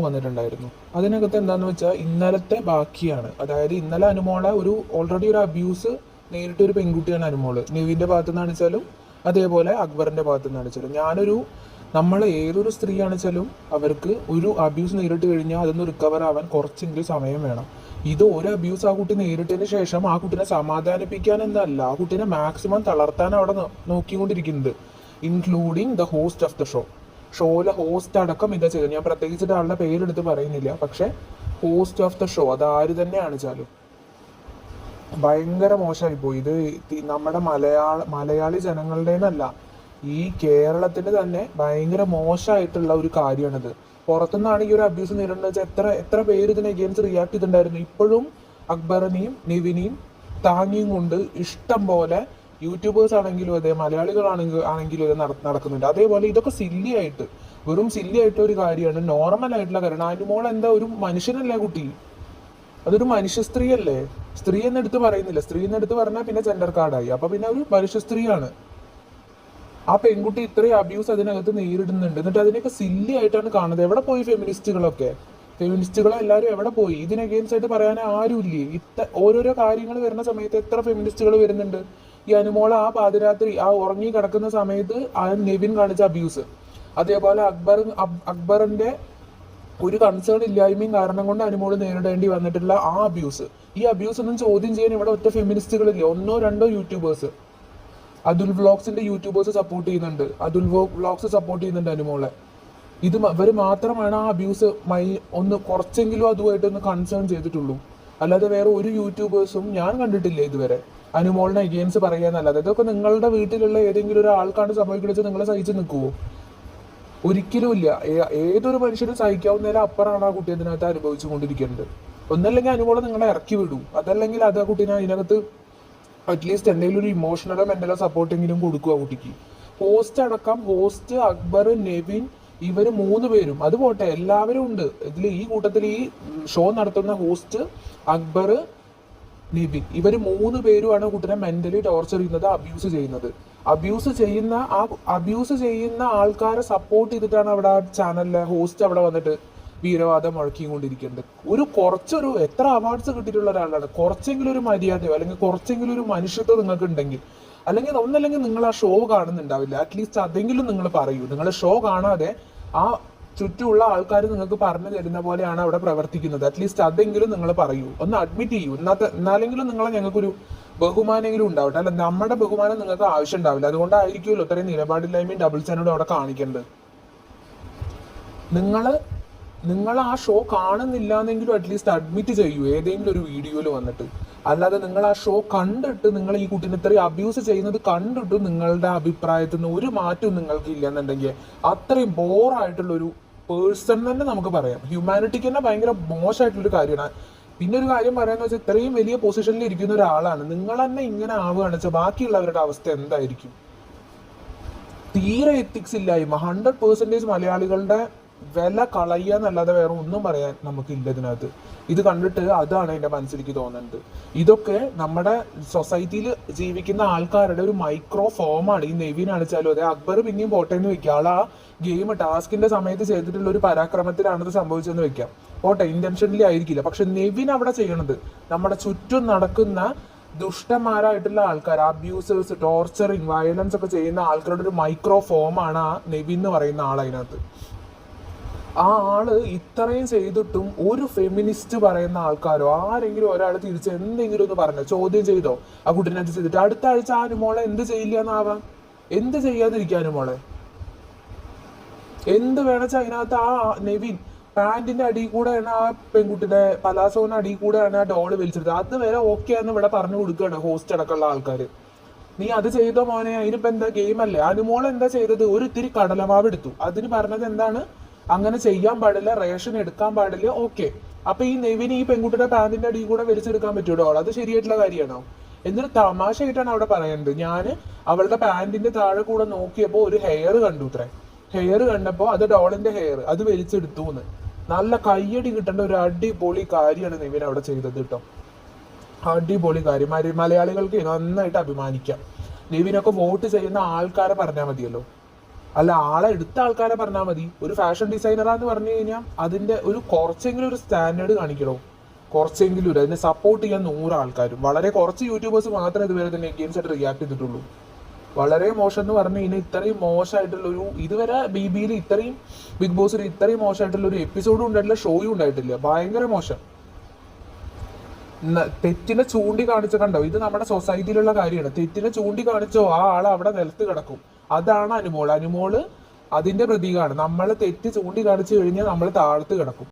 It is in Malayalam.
വന്നിട്ടുണ്ടായിരുന്നു. അതിനകത്ത് എന്താന്ന് വെച്ചാൽ ഇന്നലത്തെ ബാക്കിയാണ്. അതായത് ഇന്നലെ അനുമോളെ ഓൾറെഡി ഒരു അബ്യൂസ് നേരിട്ട് ഒരു പെൺകുട്ടിയാണ് അനുമോള്. നെവിൻ്റെ ഭാഗത്തു നിന്ന് കാണിച്ചാലും അതേപോലെ അക്ബറിൻ്റെ ഭാഗത്തു നിന്ന് കാണിച്ചാലും നമ്മൾ ഏതൊരു സ്ത്രീ കാണിച്ചാലും അവർക്ക് ഒരു അബ്യൂസ് നേരിട്ട് കഴിഞ്ഞാൽ അതൊന്ന് റിക്കവർ ആവാൻ കുറച്ചെങ്കിലും സമയം വേണം. ഇത് ഒരു അബ്യൂസ് ആ കുട്ടി നേരിട്ടതിന് ശേഷം ആ കുട്ടിനെ സമാധാനിപ്പിക്കാൻ എന്നല്ല, ആ കുട്ടീനെ മാക്സിമം തളർത്താൻ അവിടെ നോക്കിക്കൊണ്ടിരിക്കുന്നത്, including the host of the ഷോയിലെ ഹോസ്റ്റ് അടക്കം ഇതാ ചെയ്തത്. ഞാൻ പ്രത്യേകിച്ചിട്ട് ആളുടെ പേരെടുത്ത് പറയുന്നില്ല, പക്ഷെ ഹോസ്റ്റ് ഓഫ് ദ ഷോ അത് ആര് തന്നെയാണ് വെച്ചാലും ഭയങ്കര മോശമായി പോയി. ഇത് നമ്മുടെ മലയാളി ജനങ്ങളുടേന്നല്ല, ഈ കേരളത്തിന് തന്നെ ഭയങ്കര മോശമായിട്ടുള്ള ഒരു കാര്യമാണിത്. പുറത്തുനിന്നാണ് ഈ ഒരു അബ്യൂസ് നേരിടുന്നത് വെച്ചാൽ എത്ര പേര് ഇതിന് എഗെയിൻസ്റ്റ് റിയാക്ട് ചെയ്തിട്ടുണ്ടായിരുന്നു. ഇപ്പോഴും അക്ബറിനെയും നെവിനെയും താങ്ങിയും കൊണ്ട് ഇഷ്ടം പോലെ യൂട്യൂബേഴ്സ് ആണെങ്കിലും അതെ, മലയാളികളാണെങ്കിലും ഇത് നടക്കുന്നുണ്ട്. അതേപോലെ ഇതൊക്കെ വെറും സില്ലി ആയിട്ട് ഒരു കാര്യമാണ്, നോർമൽ ആയിട്ടുള്ള കാര്യമാണ്. അനുമോൾ എന്താ ഒരു മനുഷ്യനല്ലേ കുട്ടി, അതൊരു മനുഷ്യ സ്ത്രീ അല്ലേ. സ്ത്രീ എന്നെടുത്ത് പറയുന്നില്ല, സ്ത്രീ എന്നെടുത്ത് പറഞ്ഞാൽ പിന്നെ ജെൻഡർ കാർഡായി, അപ്പൊ പിന്നെ ഒരു മനുഷ്യ സ്ത്രീയാണ്. ആ പെൺകുട്ടി ഇത്രയും അബ്യൂസ് അതിനകത്ത് നേരിടുന്നുണ്ട്, എന്നിട്ട് അതിനൊക്കെ സില്ലി ആയിട്ടാണ് കാണുന്നത്. എവിടെ പോയി ഫെമിനിസ്റ്റുകളെല്ലാവരും എവിടെ പോയി? ഇതിന് അഗെയിൻസ്റ്റ് ആയിട്ട് പറയാൻ ആരുമില്ലേ? ഓരോരോ കാര്യങ്ങൾ വരുന്ന സമയത്ത് എത്ര ഫെമിനിസ്റ്റുകൾ വരുന്നുണ്ട്. ഈ അനുമോള ആ പാതിരാത്രി ആ ഉറങ്ങി കിടക്കുന്ന സമയത്ത് ആ നെവിൻ കാണിച്ച അബ്യൂസ്, അതേപോലെ അക്ബറിന്റെ ഒരു കൺസേൺ ഇല്ലായ്മയും കാരണം കൊണ്ട് അനുമോള് നേരിടേണ്ടി വന്നിട്ടുള്ള ആ അബ്യൂസ്, ഈ അബ്യൂസ് ഒന്നും ചോദ്യം ചെയ്യാൻ ഇവിടെ ഒറ്റ ഫെമിനിസ്റ്റുകളില്ല. 1-2 യൂട്യൂബേഴ്സ്, അതുൽ വ്ളോഗ്സിന്റെ യൂട്യൂബേഴ്സ് സപ്പോർട്ട് ചെയ്യുന്നുണ്ട്, വ്ളോഗ്സ് സപ്പോർട്ട് ചെയ്യുന്നുണ്ട് അനുമോളെ. ഇവർ മാത്രമാണ് ആ അബ്യൂസ് ഒന്ന് കുറച്ചെങ്കിലും അതുമായിട്ടൊന്ന് കൺസേൺ ചെയ്തിട്ടുള്ളൂ. അല്ലാതെ വേറെ ഒരു യൂട്യൂബേഴ്സും ഞാൻ കണ്ടിട്ടില്ല ഇതുവരെ അനുമോളിനെ അഗെയിൻസ്റ്റ് പറയാന്നല്ലാതെ. ഇതൊക്കെ നിങ്ങളുടെ വീട്ടിലുള്ള ഏതെങ്കിലും ഒരു ആൾക്കാണ് സംഭവിക്കുന്നത്, നിങ്ങൾ സഹിച്ചു നിൽക്കുവോ? ഒരിക്കലും ഇല്ല. ഏതൊരു മനുഷ്യനും സഹിക്കാവുന്നതിലും അപ്പുറമാണ് ആ കുട്ടി അതിനകത്ത് അനുഭവിച്ചു കൊണ്ടിരിക്കുന്നത്. ഒന്നല്ലെങ്കിൽ അനുമോളെ നിങ്ങളെ ഇറക്കി വിടൂ, അതല്ലെങ്കിൽ അത് ആ കുട്ടീനെ അതിനകത്ത് അറ്റ്ലീസ്റ്റ് എന്തെങ്കിലും ഒരു ഇമോഷണലോ മെന്റലോ സപ്പോർട്ടെങ്കിലും കൊടുക്കുക കുട്ടിക്ക്. ഹോസ്റ്റ് അക്ബർ, നെവിൻ, ഇവർ 3 പേരും, അത് പോട്ടെ എല്ലാവരും ഉണ്ട് ഇതിൽ. ഈ കൂട്ടത്തിൽ ഈ ഷോ നടത്തുന്ന ഹോസ്റ്റ് അക്ബർ, നെവിൻ, ഇവർ 3 പേരുമാണ് കുട്ടിനെ മെന്റലി ടോർച്ചർ ചെയ്യുന്നത്, അബ്യൂസ് ചെയ്യുന്ന ആൾക്കാരെ സപ്പോർട്ട് ചെയ്തിട്ടാണ് അവിടെ ആ ചാനലിലെ ഹോസ്റ്റ് അവിടെ വന്നിട്ട് വീരവാദം മുഴക്കിക്കൊണ്ടിരിക്കുന്നത്. കുറച്ചൊരു എത്ര അവാർഡ്സ് കിട്ടിയിട്ടുള്ള ഒരാളാണ്. കുറച്ചെങ്കിലും ഒരു മര്യാദയോ അല്ലെങ്കിൽ കുറച്ചെങ്കിലും ഒരു മനുഷ്യത്വം നിങ്ങൾക്ക് ഉണ്ടെങ്കിൽ, ഒന്നല്ലെങ്കിൽ നിങ്ങൾ ആ ഷോ കാണുന്നുണ്ടാവില്ല, അറ്റ്ലീസ്റ്റ് അതെങ്കിലും നിങ്ങൾ പറയൂ. നിങ്ങൾ ഷോ കാണാതെ ആ ചുറ്റുമുള്ള ആൾക്കാർ നിങ്ങൾക്ക് പറഞ്ഞു തരുന്ന പോലെയാണ് അവിടെ പ്രവർത്തിക്കുന്നത്, അറ്റ്ലീസ്റ്റ് അതെങ്കിലും നിങ്ങൾ പറയൂ, ഒന്ന് അഡ്മിറ്റ് ചെയ്യൂ. എന്നാലെങ്കിലും ഞങ്ങൾക്കൊരു ബഹുമാനെങ്കിലും ഉണ്ടാവട്ടെ. അല്ല, നമ്മുടെ ബഹുമാനം നിങ്ങൾക്ക് ആവശ്യം ഉണ്ടാവില്ല, അതുകൊണ്ടായിരിക്കുമല്ലോ ഇത്രയും നിലപാടില്ലായ്മയും ഡബിൾ സ്റ്റാൻഡേർഡും അവിടെ കാണിക്കേണ്ടത്. നിങ്ങൾ ആ ഷോ കാണുന്നില്ല എന്നെങ്കിലും അറ്റ്ലീസ്റ്റ് അഡ്മിറ്റ് ചെയ്യൂ ഏതെങ്കിലും ഒരു വീഡിയോയിൽ വന്നിട്ട്. അല്ലാതെ നിങ്ങൾ ആ ഷോ കണ്ടിട്ട് നിങ്ങൾ ഈ കുട്ടീനെ ഇത്രയും അബ്യൂസ് ചെയ്യുന്നത് കണ്ടിട്ട് നിങ്ങളുടെ അഭിപ്രായത്തിൽ നിന്ന് ഒരു മാറ്റവും നിങ്ങൾക്ക് ഇല്ല എന്നുണ്ടെങ്കിൽ അത്രയും ബോറായിട്ടുള്ള ഒരു പേഴ്സൺ തന്നെ നമുക്ക് പറയാം. ഹ്യൂമാനിറ്റിക്ക് തന്നെ ഭയങ്കര മോശമായിട്ടുള്ളൊരു കാര്യമാണ്. പിന്നെ ഒരു കാര്യം പറയാന്ന് വെച്ചാൽ ഇത്രയും വലിയ പൊസിഷനിൽ ഇരിക്കുന്ന ഒരാളാണ്, നിങ്ങൾ തന്നെ ഇങ്ങനെ ആവുകയാണെന്ന് വെച്ചാൽ ബാക്കിയുള്ളവരുടെ അവസ്ഥ എന്തായിരിക്കും? തീരെ എത്തിക്സ് ഇല്ലായ്മ, 100% മലയാളികളുടെ വില കളയുക എന്നല്ലാതെ വേറെ ഒന്നും പറയാൻ നമുക്കില്ല ഇതിനകത്ത്. ഇത് കണ്ടിട്ട് അതാണ് എൻ്റെ മനസ്സിലേക്ക് തോന്നുന്നത്. ഇതൊക്കെ നമ്മുടെ സൊസൈറ്റിയിൽ ജീവിക്കുന്ന ആൾക്കാരുടെ ഒരു മൈക്രോ ഫോമാണ്. ഈ നെവിൻ അടിച്ചാലും അതെ, അക്ബർ പിന്നെയും പോട്ടെ എന്ന് വെക്കുക, ആൾ ആ ഗെയിം ടാസ്കിന്റെ സമയത്ത് ചെയ്തിട്ടുള്ള ഒരു പരാക്രമത്തിലാണത് സംഭവിച്ചെന്ന് വെക്കാം, പോട്ടെ, ഇന്റൻഷനലി ആയിരിക്കില്ല. പക്ഷെ നെവിൻ അവിടെ ചെയ്യണത് നമ്മുടെ ചുറ്റും നടക്കുന്ന ദുഷ്ടന്മാരായിട്ടുള്ള ആൾക്കാർ, അബ്യൂസേഴ്സ്, ടോർച്ചറിങ്, വയലൻസ് ഒക്കെ ചെയ്യുന്ന ആൾക്കാരുടെ ഒരു മൈക്രോ ഫോമാണ് ആ നെവിൻ എന്ന് പറയുന്ന ആൾ. അതിനകത്ത് ആ ആള് ഇത്രയും ചെയ്തിട്ടും ഒരു ഫെമിനിസ്റ്റ് പറയുന്ന ആൾക്കാരോ ആരെങ്കിലും ഒരാൾ തിരിച്ച് എന്തെങ്കിലും ഒന്ന് പറഞ്ഞോ, ചോദ്യം ചെയ്തോ ആ കുട്ടീനകത്ത് ചെയ്തിട്ട്? അടുത്ത ആഴ്ച ആ അനുമോളെ എന്ത് ചെയ്യില്ല എന്നാവാം? എന്ത് ചെയ്യാതിരിക്കുക അനുമോളെ? എന്ത് വേണച്ചാ അതിനകത്ത് ആ നെവിൻ പാന്റിന്റെ അടിയിൽ കൂടെയാണ് ആ പെൺകുട്ടിയുടെ പലാസോന്റെ അടിയിൽ കൂടെയാണ് ആ ഡോള് വലിച്ചെടുത്തത്. അത് വരെ ഓക്കെ ആണെന്ന് ഇവിടെ പറഞ്ഞു കൊടുക്കുകയാണ് ഹോസ്റ്റ് അടക്കമുള്ള ആൾക്കാർ. നീ അത് ചെയ്തോ മോനെ, അതിനിപ്പോ എന്താ, ഗെയിം അല്ലേ? അനുമോൾ എന്താ ചെയ്തത്? ഒരു ഇത്തിരി കടലമാവ് എടുത്തു, അതിന് പറഞ്ഞത് എന്താണ്, അങ്ങനെ ചെയ്യാൻ പാടില്ല, റേഷൻ എടുക്കാൻ പാടില്ല. ഓക്കെ, അപ്പൊ ഈ നെവിന് ഈ പെൺകുട്ടിയുടെ പാന്റിന്റെ അടിയിൽ കൂടെ വലിച്ചെടുക്കാൻ പറ്റുമോ? അത് ശരിയായിട്ടുള്ള കാര്യമാണോ? എന്നിട്ട് തമാശയായിട്ടാണ് അവിടെ പറയുന്നത്. ഞാൻ അവളുടെ പാന്റിന്റെ താഴെ കൂടെ നോക്കിയപ്പോ ഒരു ഹെയർ കണ്ടു, ഹെയർ കണ്ടപ്പോ അത് ഡോളിന്റെ ഹെയർ, അത് വലിച്ചെടുത്തു എന്ന്. നല്ല കയ്യടി കിട്ടേണ്ട ഒരു അടിപൊളി കാര്യമാണ് നെവിൻ അവിടെ ചെയ്തത് കേട്ടോ. അടിപൊളി കാര്യം. മലയാളികൾക്ക് നന്നായിട്ട് അഭിമാനിക്കാം. നെവിനൊക്കെ വോട്ട് ചെയ്യുന്ന ആൾക്കാരെ പറഞ്ഞാൽ മതിയല്ലോ. അല്ല, ആളെ എടുത്ത ആൾക്കാരെ പറഞ്ഞാൽ മതി. ഒരു ഫാഷൻ ഡിസൈനറാന്ന് പറഞ്ഞു കഴിഞ്ഞാൽ അതിന്റെ ഒരു കുറച്ചെങ്കിലും ഒരു സ്റ്റാൻഡേർഡ് കാണിക്കണോ, കുറച്ചെങ്കിലും ഒരു അതിനെ സപ്പോർട്ട് ചെയ്യാൻ 100 ആൾക്കാരും. വളരെ കുറച്ച് യൂട്യൂബേഴ്സ് മാത്രമേ ഇതുവരെ തന്നെ എഗെയിൻസ്റ്റ് ആയിട്ട് റിയാക്ട് ചെയ്തിട്ടുള്ളൂ. വളരെ മോശം എന്ന് പറഞ്ഞു കഴിഞ്ഞാൽ ഇത്രയും മോശമായിട്ടുള്ള ഒരു ഇതുവരെ BBയിൽ ഇത്രയും ബിഗ് ബോസിൽ ഇത്രയും മോശമായിട്ടുള്ള ഒരു എപ്പിസോഡും ഉണ്ടായിട്ടില്ല, ഷോയും ഉണ്ടായിട്ടില്ല. ഭയങ്കര മോശം. തെറ്റിനെ ചൂണ്ടിക്കാണിച്ച കണ്ടോ, ഇത് നമ്മുടെ സൊസൈറ്റിയിലുള്ള കാര്യമാണ്. തെറ്റിനെ ചൂണ്ടിക്കാണിച്ചോ ആ ആൾ അവിടെ നിലത്ത് കിടക്കും. അതാണ് അനുമോള്. അനുമോള് അതിന്റെ പ്രതീകമാണ്. നമ്മൾ തെറ്റ് ചൂണ്ടിക്കാണിച്ചു കഴിഞ്ഞാൽ നമ്മൾ താഴത്ത് കിടക്കും.